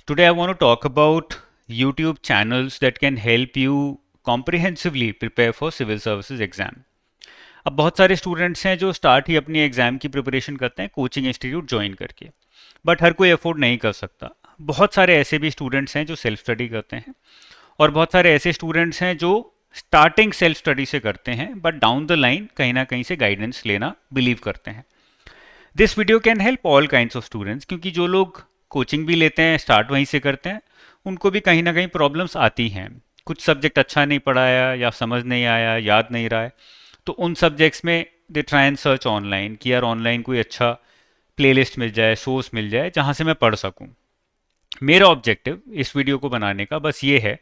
Today I want to talk about YouTube channels that can help you comprehensively prepare for civil services exam. अब बहुत सारे students हैं जो start ही अपनी exam की प्रिपरेशन करते हैं कोचिंग इंस्टीट्यूट ज्वाइन करके, बट हर कोई अफोर्ड नहीं कर सकता। बहुत सारे ऐसे भी स्टूडेंट्स हैं जो सेल्फ स्टडी करते हैं, और बहुत सारे ऐसे स्टूडेंट्स हैं जो स्टार्टिंग सेल्फ स्टडी से करते हैं बट डाउन द लाइन कहीं ना कहीं से गाइडेंस लेना बिलीव करते हैं। This video can help all kinds of students, क्योंकि जो लोग कोचिंग भी लेते हैं, स्टार्ट वहीं से करते हैं, उनको भी कहीं ना कहीं प्रॉब्लम्स आती हैं। कुछ सब्जेक्ट अच्छा नहीं पढ़ाया, या समझ नहीं आया, याद नहीं रहा है, तो उन सब्जेक्ट्स में they try and search online कि यार ऑनलाइन कोई अच्छा प्लेलिस्ट मिल जाए, सोर्स मिल जाए जहाँ से मैं पढ़ सकूँ। मेरा ऑब्जेक्टिव इस वीडियो को बनाने का बस ये है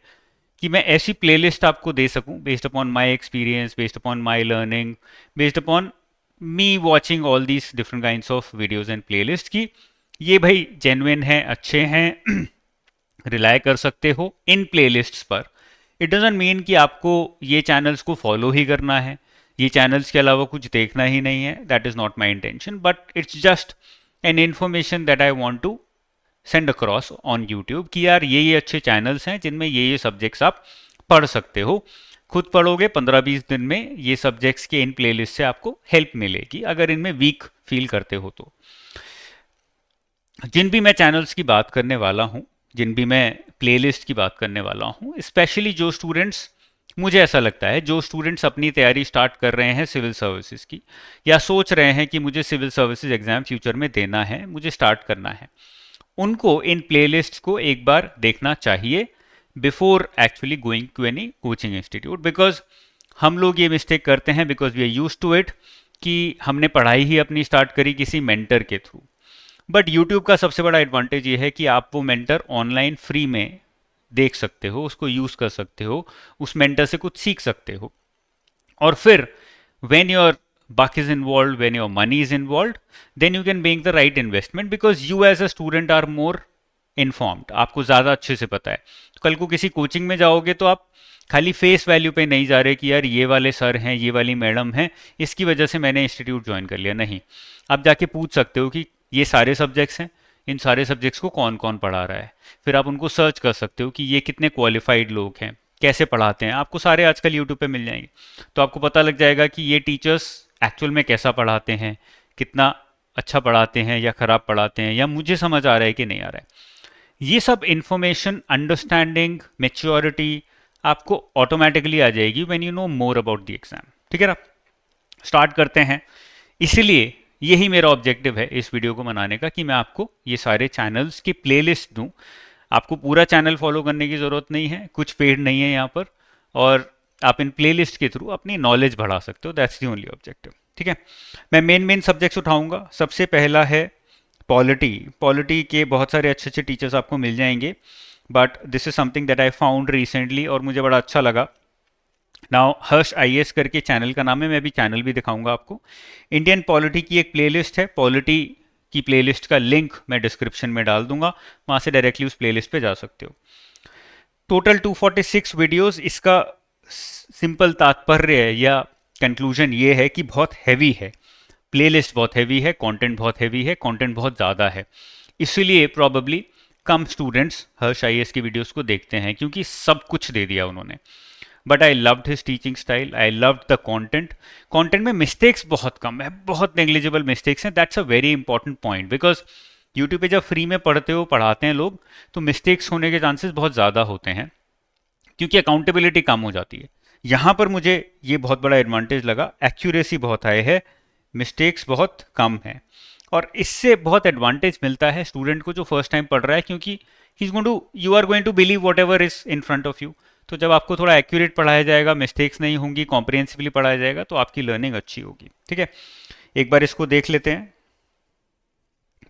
कि मैं ऐसी प्लेलिस्ट आपको दे सकूं based upon my experience, based upon my learning, based upon me watching all these different kinds of videos and playlist, की ये भाई जेन्युइन हैं, अच्छे हैं, रिलाय कर सकते हो इन प्लेलिस्ट्स पर। इट डजंट मीन कि आपको ये चैनल्स को फॉलो ही करना है, ये चैनल्स के अलावा कुछ देखना ही नहीं है। That is not my intention, but it's just an information that I want to send across on YouTube कि यार ये अच्छे चैनल्स हैं जिनमें ये सब्जेक्ट्स आप पढ़ सकते हो। खुद पढ़ोगे 15-20 दिन में, ये सब्जेक्ट्स के इन प्लेलिस्ट से आपको हेल्प मिलेगी अगर इनमें वीक फील करते हो तो। जिन भी मैं चैनल्स की बात करने वाला हूँ, जिन भी मैं प्लेलिस्ट की बात करने वाला हूँ, स्पेशली जो स्टूडेंट्स, मुझे ऐसा लगता है जो स्टूडेंट्स अपनी तैयारी स्टार्ट कर रहे हैं सिविल सर्विसेज की, या सोच रहे हैं कि मुझे सिविल सर्विसेज एग्जाम फ्यूचर में देना है, मुझे स्टार्ट करना है, उनको इन प्लेलिस्ट्स को एक बार देखना चाहिए before actually going to any coaching institute. Because हम लोग ये मिस्टेक करते हैं, because we are use to it, कि हमने पढ़ाई ही अपनी स्टार्ट करी किसी मेंटर के थ्रू। बट यूट्यूब का सबसे बड़ा एडवांटेज ये है कि आप वो मेंटर ऑनलाइन फ्री में देख सकते हो, उसको यूज़ कर सकते हो, उस मेंटर से कुछ सीख सकते हो। और फिर when your buck is involved, when your money is involved, then you can make the right investment because you as a student are more informed, आपको ज़्यादा अच्छे से पता है। तो कल को किसी कोचिंग में जाओगे तो आप खाली फेस वैल्यू पे नहीं जा रहे कि यार ये वाले सर हैं, ये वाली मैडम हैं, इसकी वजह से मैंने इंस्टीट्यूट ज्वाइन कर लिया। नहीं, आप जाके पूछ सकते हो कि ये सारे सब्जेक्ट्स हैं, इन सारे सब्जेक्ट्स को कौन कौन पढ़ा रहा है। फिर आप उनको सर्च कर सकते हो कि ये कितने क्वालिफाइड लोग हैं, कैसे पढ़ाते हैं। आपको सारे आजकल यूट्यूब पे मिल जाएंगे, तो आपको पता लग जाएगा कि ये टीचर्स एक्चुअल में कैसा पढ़ाते हैं, कितना अच्छा पढ़ाते हैं या ख़राब पढ़ाते हैं, या मुझे समझ आ रहा है कि नहीं आ रहा है। ये सब इंफॉर्मेशन, अंडरस्टैंडिंग, मेच्योरिटी आपको ऑटोमेटिकली आ जाएगी when you know more about the exam. ठीक है ना, स्टार्ट करते हैं। इसलिए यही मेरा ऑब्जेक्टिव है इस वीडियो को बनाने का, कि मैं आपको ये सारे चैनल्स की प्लेलिस्ट दूं। आपको पूरा चैनल फॉलो करने की ज़रूरत नहीं है, कुछ पेड नहीं है यहाँ पर, और आप इन प्लेलिस्ट के थ्रू अपनी नॉलेज बढ़ा सकते हो। That's the only objective. ठीक है, मैं मेन सब्जेक्ट्स उठाऊंगा। सबसे पहला है पॉलिटी। पॉलिटी के बहुत सारे अच्छे अच्छे टीचर्स आपको मिल जाएंगे, but this is something that I found recently और मुझे बड़ा अच्छा लगा। नाउ हर्ष आईएएस करके चैनल का नाम है, मैं अभी चैनल भी दिखाऊंगा आपको। इंडियन पॉलिटी की एक प्लेलिस्ट है, पॉलिटी की प्लेलिस्ट का लिंक मैं डिस्क्रिप्शन में डाल दूंगा, वहां से डायरेक्टली उस प्लेलिस्ट पे जा सकते हो। Total 246 videos. इसका सिंपल तात्पर्य है या कंक्लूजन ये है कि बहुत हैवी है, प्लेलिस्ट बहुत हैवी है, कंटेंट बहुत हैवी है, कंटेंट बहुत ज़्यादा है। इसलिए प्रॉबेबली कम स्टूडेंट्स हर्ष आईएएस की वीडियोस को देखते हैं, क्योंकि सब कुछ दे दिया उन्होंने। But I loved his teaching style, I loved the content. Content में मिस्टेक्स बहुत कम है, बहुत नेग्लिजिबल मिस्टेक्स हैं। That's a very important point, because YouTube पे जब फ्री में पढ़ते हो, पढ़ाते हैं लोग, तो मिस्टेक्स होने के चांसेस बहुत ज़्यादा होते हैं, क्योंकि अकाउंटेबिलिटी कम हो जाती है। यहाँ पर मुझे ये बहुत बड़ा एडवांटेज लगा, एक्यूरेसी बहुत हाई है, मिस्टेक्स बहुत कम है, और इससे बहुत एडवांटेज मिलता है स्टूडेंट को जो फर्स्ट टाइम पढ़ रहा है, क्योंकि you are going to believe whatever is in front of you. तो जब आपको थोड़ा एक्यूरेट पढ़ाया जाएगा, मिस्टेक्स नहीं होंगी, कॉम्प्रिहेंसिवली पढ़ाया जाएगा, तो आपकी लर्निंग अच्छी होगी। ठीक है, एक बार इसको देख लेते हैं।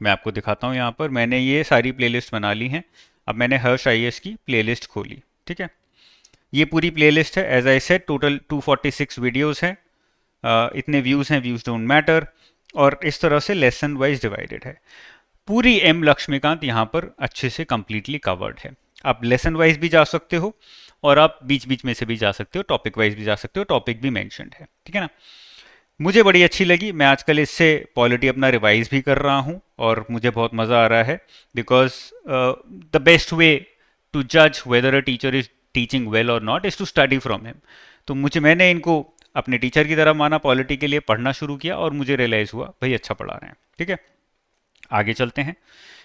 मैं आपको दिखाता हूँ, यहाँ पर मैंने ये सारी प्लेलिस्ट बना ली हैं। अब मैंने हर्ष आईएएस की प्लेलिस्ट खोली। ठीक है, ये पूरी प्लेलिस्ट है। As I said, total 246 videos हैं। इतने व्यूज़ हैं, व्यूज़ डोंट मैटर, और इस तरह से लेसन वाइज डिवाइडेड है। पूरी एम लक्ष्मीकांत यहाँ पर अच्छे से कंप्लीटली कवर्ड है। आप लेसन वाइज भी जा सकते हो, और आप बीच बीच में से भी जा सकते हो, टॉपिक वाइज भी जा सकते हो, टॉपिक भी मेंशन्ड है। ठीक है ना, मुझे बड़ी अच्छी लगी। मैं आजकल इससे पॉलिटी अपना रिवाइज भी कर रहा हूँ और मुझे बहुत मज़ा आ रहा है, because the best way to जज whether a teacher is teaching well और not is to study from him. तो मैंने इनको अपने टीचर की तरह माना, पॉलिटी के लिए पढ़ना शुरू किया और मुझे रियलाइज़ हुआ भाई अच्छा पढ़ा रहे हैं। ठीक है, आगे चलते हैं।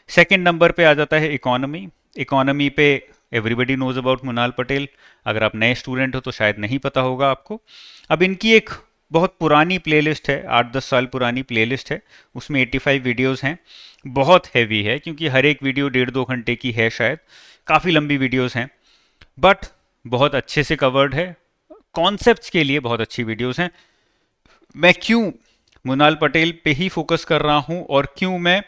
सेकंड नंबर पे आ जाता है इकोनॉमी। इकोनॉमी पे everybody knows about Mrinal Patel. अगर आप नए स्टूडेंट हो तो शायद नहीं पता होगा आपको। अब इनकी एक बहुत पुरानी प्लेलिस्ट है, 8-10 साल पुरानी प्लेलिस्ट है, उसमें 85 वीडियोस हैं। बहुत हैवी है क्योंकि हर एक वीडियो 1.5-2 घंटे की है शायद, काफ़ी लंबी वीडियोस हैं, बट बहुत अच्छे से कवर्ड है। कॉन्सेप्ट्स के लिए बहुत अच्छी वीडियोस हैं। मैं क्यों मृणाल पटेल पे ही फोकस कर रहा हूँ और क्यों मैं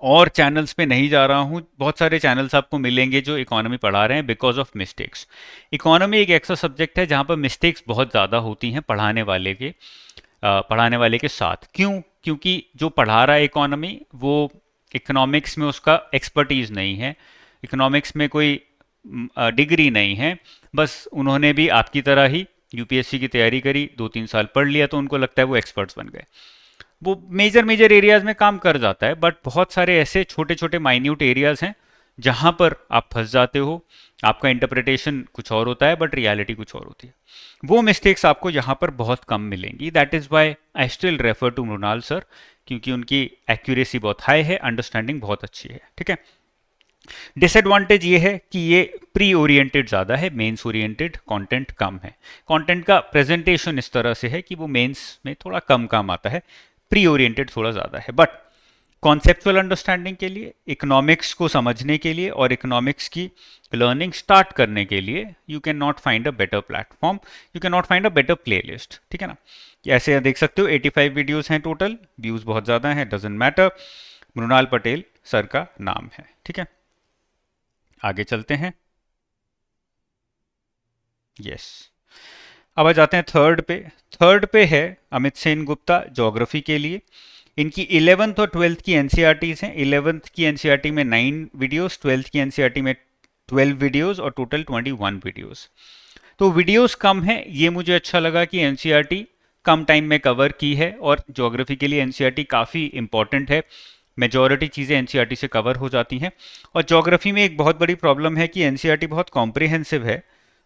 और चैनल्स पे नहीं जा रहा हूँ, बहुत सारे चैनल्स आपको मिलेंगे जो इकोनॉमी पढ़ा रहे हैं, बिकॉज ऑफ मिस्टेक्स। इकोनॉमी एक ऐसा सब्जेक्ट है जहाँ पर मिस्टेक्स बहुत ज़्यादा होती हैं पढ़ाने वाले के साथ। क्यों? क्योंकि जो पढ़ा रहा है इकोनॉमी वो इकोनॉमिक्स में उसका एक्सपर्टीज़ नहीं है, इकोनॉमिक्स में कोई डिग्री नहीं है। बस उन्होंने भी आपकी तरह ही यूपीएससी की तैयारी करी, 2-3 साल पढ़ लिया तो उनको लगता है वो एक्सपर्ट्स बन गए। वो मेजर मेजर एरियाज में काम कर जाता है, बट बहुत सारे ऐसे छोटे छोटे माइन्यूट एरियाज हैं जहां पर आप फंस जाते हो। आपका इंटरप्रिटेशन कुछ और होता है बट रियलिटी कुछ और होती है। वो मिस्टेक्स आपको यहाँ पर बहुत कम मिलेंगी। That is why I still refer to Mrinal sir, क्योंकि उनकी एक्यूरेसी बहुत हाई है, अंडरस्टैंडिंग बहुत अच्छी है। ठीक है, डिसएडवांटेज ये है कि ये प्री ओरिएंटेड ज़्यादा है, मेंस ओरिएंटेड कंटेंट कम है। कंटेंट का प्रेजेंटेशन इस तरह से है कि वो मेंस में थोड़ा कम काम आता है, प्री ओरिएंटेड थोड़ा ज़्यादा है। बट कॉन्सेप्चुअल अंडरस्टैंडिंग के लिए, इकोनॉमिक्स को समझने के लिए और इकोनॉमिक्स की लर्निंग स्टार्ट करने के लिए you can not find a better platform, you can not find a better playlist. ठीक है ना, ऐसे देख सकते हो 85 वीडियोस हैं टोटल, व्यूज बहुत ज़्यादा हैं, doesn't matter, Mrinal Patel sir का नाम है। ठीक है, आगे चलते हैं। यस, अब आ जाते हैं थर्ड पे। थर्ड पे है अमित सेन गुप्ता, ज्योग्राफी के लिए। इनकी 11th और 12th की एनसीईआरटीज हैं। 11th की एनसीईआरटी में 9 वीडियोस, 12th की एनसीईआरटी में 12 वीडियोस और टोटल 21 वीडियोस। तो वीडियोस कम है, ये मुझे अच्छा लगा कि एनसीईआरटी कम टाइम में कवर की है, और ज्योग्राफी के लिए एनसीईआरटी काफ़ी इंपॉर्टेंट है। मेजॉरिटी चीज़ें एनसीईआरटी से कवर हो जाती हैं। और ज्योग्राफी में एक बहुत बड़ी प्रॉब्लम है कि एनसीईआरटी बहुत कॉम्प्रिहेंसिव है,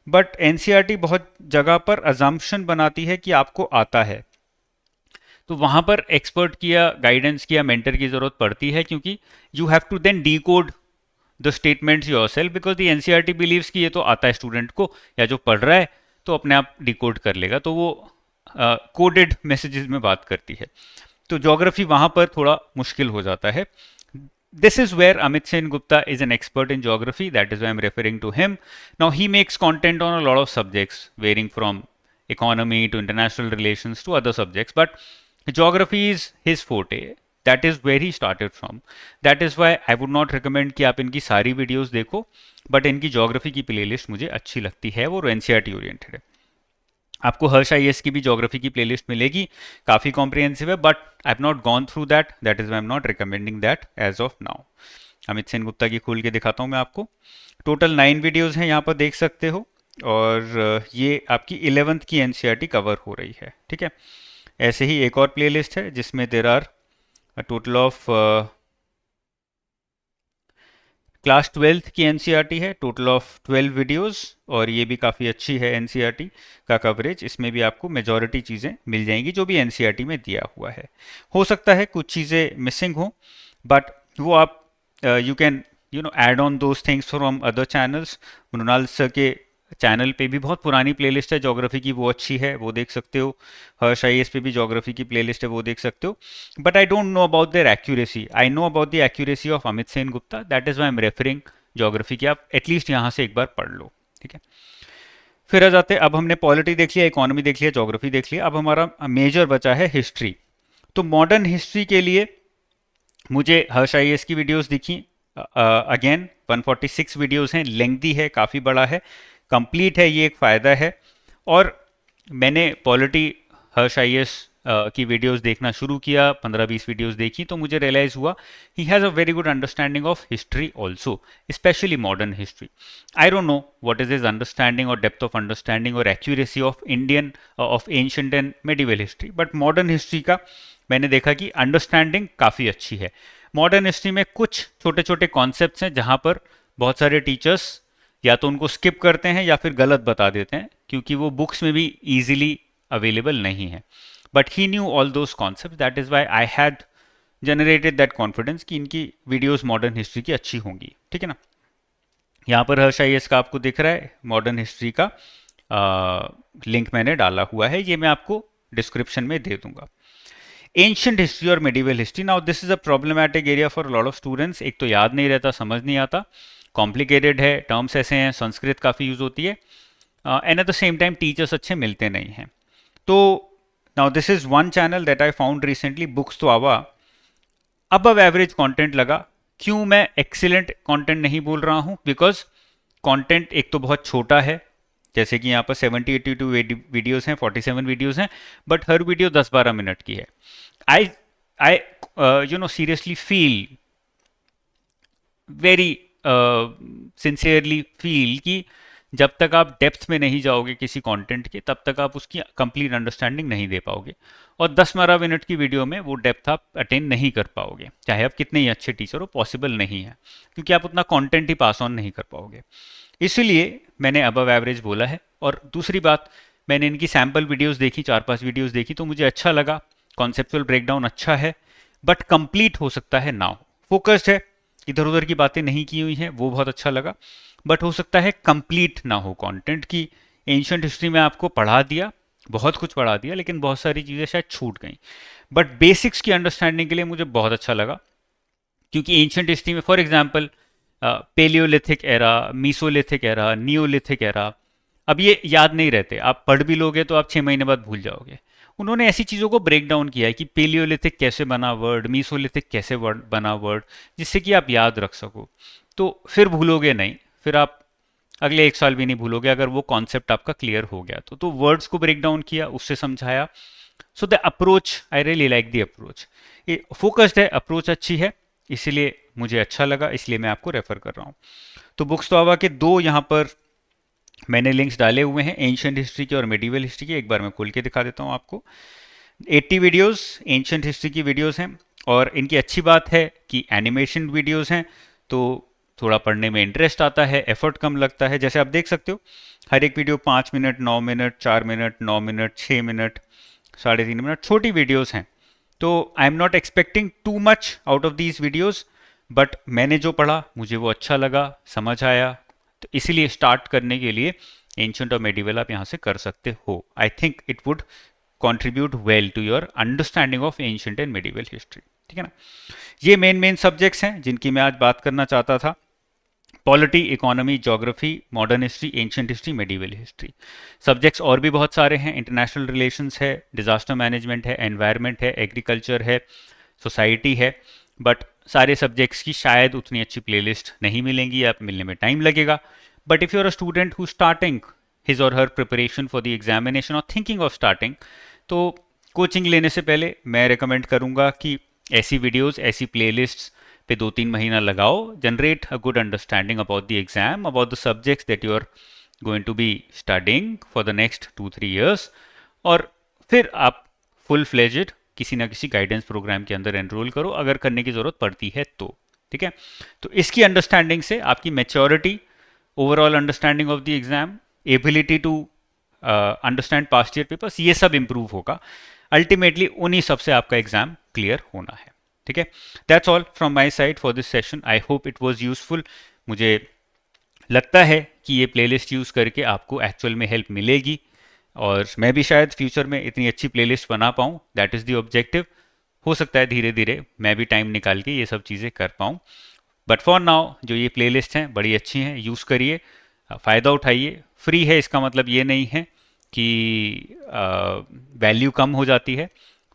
बट एनसीईआरटी बहुत जगह पर अजम्पशन बनाती है कि आपको आता है। तो वहाँ पर एक्सपर्ट की या गाइडेंस की या मेंटर की ज़रूरत पड़ती है, क्योंकि you have to then decode the statements yourself, because the NCERT believes कि ये तो आता है स्टूडेंट को या जो पढ़ रहा है तो अपने आप डिकोड कर लेगा, तो वो कोडेड मैसेजेस में बात करती है। तो ज्योग्राफी वहाँ पर थोड़ा मुश्किल हो जाता है। This is where Amit Sen Gupta is an expert in geography. That is why I'm referring to him. Now he makes content on a lot of subjects, varying from economy to international relations to other subjects. But geography is his forte. That is where he started from. That is why I would not recommend कि आप इनकी सारी videos देखो, but इनकी geography की playlist मुझे अच्छी लगती है, वो एनसीईआरटी ओरिएंटेड है। आपको हर्ष आईएएस की भी ज्योग्राफी की प्लेलिस्ट मिलेगी, काफ़ी कॉम्प्रिहेंसिव है, but I have not gone through that, that is why am not recommending that as of now. Amit Sen Gupta की खोल के दिखाता हूँ मैं आपको। टोटल 9 वीडियोस हैं, यहाँ पर देख सकते हो, और ये आपकी 11th की एनसीईआरटी कवर हो रही है। ठीक है, ऐसे ही एक और प्लेलिस्ट है जिसमें there are total of class 12th की एनसीईआरटी है, टोटल ऑफ 12 वीडियोस, और ये भी काफ़ी अच्छी है एनसीईआरटी का कवरेज। इसमें भी आपको मेजॉरिटी चीज़ें मिल जाएंगी जो भी एनसीईआरटी में दिया हुआ है। हो सकता है कुछ चीज़ें मिसिंग हो, बट वो आप you can add on those things from other channels. Mrinal sir के चैनल पे भी बहुत पुरानी प्लेलिस्ट है ज्योग्राफी की, वो अच्छी है, वो देख सकते हो। हर्ष आईएएस पे भी ज्योग्राफी की प्लेलिस्ट है, वो देख सकते हो। But I don't know about their accuracy, I know about the accuracy of Amit Sen Gupta, that is why am referring geography की। आप एटलीस्ट यहाँ से एक बार पढ़ लो। ठीक है, फिर आ जाते हैं, अब हमने पॉलिटी देख लिया, इकोनॉमी देख लिया, ज्योग्राफी देख लिया, अब हमारा मेजर बचा है हिस्ट्री। तो मॉडर्न हिस्ट्री के लिए मुझे हर्ष आईएएस की वीडियोस दिखी। अगेन 146 वीडियोस हैं, लेंथी है, काफ़ी बड़ा है, कंप्लीट है, ये एक फ़ायदा है। और मैंने पॉलिटी हर्ष आईएएस की वीडियोस देखना शुरू किया, 15-20 वीडियोस देखी, तो मुझे रियलाइज हुआ he has a very good understanding of history also, specially modern history. I don't know what is his understanding और डेप्थ ऑफ अंडरस्टैंडिंग और accuracy of Indian of ancient and medieval history, but modern history का मैंने देखा कि understanding काफ़ी अच्छी है. Modern history में कुछ छोटे छोटे कॉन्सेप्ट्स हैं जहाँ पर बहुत सारे टीचर्स या तो उनको स्किप करते हैं या फिर गलत बता देते हैं, क्योंकि वो बुक्स में भी ईजिली अवेलेबल नहीं है. But he knew all those concept, that is why I had generated that confidence कि इनकी वीडियोस मॉडर्न हिस्ट्री की अच्छी होंगी. ठीक है ना. यहाँ पर हर्ष IAS का आपको दिख रहा है मॉडर्न हिस्ट्री का लिंक मैंने डाला हुआ है, ये मैं आपको डिस्क्रिप्शन में दे दूंगा. एंशियंट हिस्ट्री और medieval history, now this is a problematic area for lot of students. एक तो याद नहीं रहता, समझ नहीं आता, कॉम्प्लिकेटेड है, टर्म्स ऐसे हैं, संस्कृत काफ़ी यूज होती है, and at the same time teachers अच्छे मिलते नहीं हैं. तो now this is one channel that I found recently, books तो आवा, अबव एवरेज कंटेंट लगा. क्यों मैं एक्सीलेंट कंटेंट नहीं बोल रहा हूं? बिकॉज कंटेंट एक तो बहुत छोटा है, जैसे कि यहाँ पर 70-82 वीडियोस हैं, 47 वीडियोस हैं, बट हर वीडियो 10-12 मिनट की है. I I you know seriously feel, very sincerely feel कि जब तक आप डेप्थ में नहीं जाओगे किसी कंटेंट के, तब तक आप उसकी कंप्लीट अंडरस्टैंडिंग नहीं दे पाओगे, और 10-12 मिनट की वीडियो में वो डेप्थ आप अटेन नहीं कर पाओगे, चाहे आप कितने ही अच्छे टीचर हो, पॉसिबल नहीं है, क्योंकि आप उतना कंटेंट ही पास ऑन नहीं कर पाओगे. इसलिए मैंने अबव एवरेज बोला है. और दूसरी बात, मैंने इनकी सैम्पल वीडियोस देखी, 4-5 वीडियोस देखी, तो मुझे अच्छा लगा, कॉन्सेप्चुअल ब्रेकडाउन अच्छा है, बट कंप्लीट हो सकता है ना हो. फोकस्ड है, इधर उधर की बातें नहीं की हुई हैं, वो बहुत अच्छा लगा, बट हो सकता है कंप्लीट ना हो कंटेंट की. एंशियंट हिस्ट्री में आपको पढ़ा दिया, बहुत कुछ पढ़ा दिया, लेकिन बहुत सारी चीज़ें शायद छूट गई, बट बेसिक्स की अंडरस्टैंडिंग के लिए मुझे बहुत अच्छा लगा. क्योंकि एंशियंट हिस्ट्री में for example palaeolithic era, mesolithic era, neolithic era, अब ये याद नहीं रहते, आप पढ़ भी लोगे तो आप 6 महीने बाद भूल जाओगे. उन्होंने ऐसी चीज़ों को ब्रेक डाउन किया है कि पेलियोलिथिक कैसे बना वर्ड, मीसोलिथिक कैसे वर्ड बना वर्ड, जिससे कि आप याद रख सको, तो फिर भूलोगे नहीं, फिर आप अगले 1 साल भी नहीं भूलोगे अगर वो कॉन्सेप्ट आपका क्लियर हो गया तो वर्ड्स को ब्रेक डाउन किया, उससे समझाया. So the approach, I really like the approach, ये फोकस्ड है, अप्रोच अच्छी है, इसीलिए मुझे अच्छा लगा, इसलिए मैं आपको रेफर कर रहा हूँ. तो बुक्स तो आवा के 2 यहाँ पर मैंने लिंक्स डाले हुए हैं, एंशियंट हिस्ट्री के और मेडिवल हिस्ट्री के. एक बार मैं खोल के दिखा देता हूँ आपको. 80 वीडियोस एंशियंट हिस्ट्री की वीडियोस हैं, और इनकी अच्छी बात है कि एनिमेशन वीडियोस हैं, तो थोड़ा पढ़ने में इंटरेस्ट आता है, एफर्ट कम लगता है. जैसे आप देख सकते हो, हर एक video 5 minute, 9 minute, 4 minute, 9 minute, 6 minute, 3.5 minute, छोटी वीडियोस हैं. तो I am not expecting too much out of these videos, but मैंने जो पढ़ा मुझे वो अच्छा लगा, समझ आया, तो इसीलिए स्टार्ट करने के लिए एंशियंट और मेडिवल आप यहाँ से कर सकते हो. I think it would contribute well to your understanding of ancient and medieval history. ठीक है ना. ये मेन सब्जेक्ट्स हैं जिनकी मैं आज बात करना चाहता था. Polity, economy, geography, modern history, ancient history, medieval history. Subjects और भी बहुत सारे हैं, इंटरनेशनल रिलेशंस है, डिजास्टर मैनेजमेंट है, एनवायरनमेंट है, एग्रीकल्चर है, सोसाइटी है, बट सारे सब्जेक्ट्स की शायद उतनी अच्छी प्लेलिस्ट नहीं मिलेंगी, आप मिलने में टाइम लगेगा. But if you are a student who starting his or her preparation for the examination or thinking of starting, तो कोचिंग लेने से पहले मैं रिकमेंड करूँगा कि ऐसी वीडियोस, ऐसी प्लेलिस्ट्स पे 2-3 महीना लगाओ, generate a good understanding about the exam, about the subjects that you are going to be studying for the next 2-3 years, और फिर आप फुल फ्लेजेड किसी ना किसी गाइडेंस प्रोग्राम के अंदर एनरोल करो, अगर करने की ज़रूरत पड़ती है तो. ठीक है. तो इसकी अंडरस्टैंडिंग से आपकी maturity, overall understanding of the exam, ability to understand past year papers, ये सब इंप्रूव होगा. अल्टीमेटली उन्हीं सब से आपका एग्जाम क्लियर होना है. ठीक है. That's all from my side for this session. I hope it was useful. मुझे लगता है कि ये प्लेलिस्ट यूज़ करके आपको एक्चुअल में हेल्प मिलेगी, और मैं भी शायद फ्यूचर में इतनी अच्छी प्लेलिस्ट बना पाऊँ. That is the objective. हो सकता है धीरे धीरे मैं भी टाइम निकाल के ये सब चीज़ें कर पाऊँ, बट फॉर नाउ जो ये प्लेलिस्ट हैं बड़ी अच्छी हैं, यूज़ करिए, फ़ायदा उठाइए. फ्री है इसका मतलब ये नहीं है कि वैल्यू कम हो जाती है.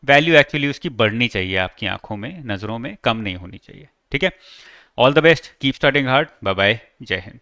वैल्यू एक्चुअली उसकी बढ़नी चाहिए, आपकी आंखों में, नज़रों में, कम नहीं होनी चाहिए. ठीक है. All the best, keep studying hard. Bye bye, जय हिंद.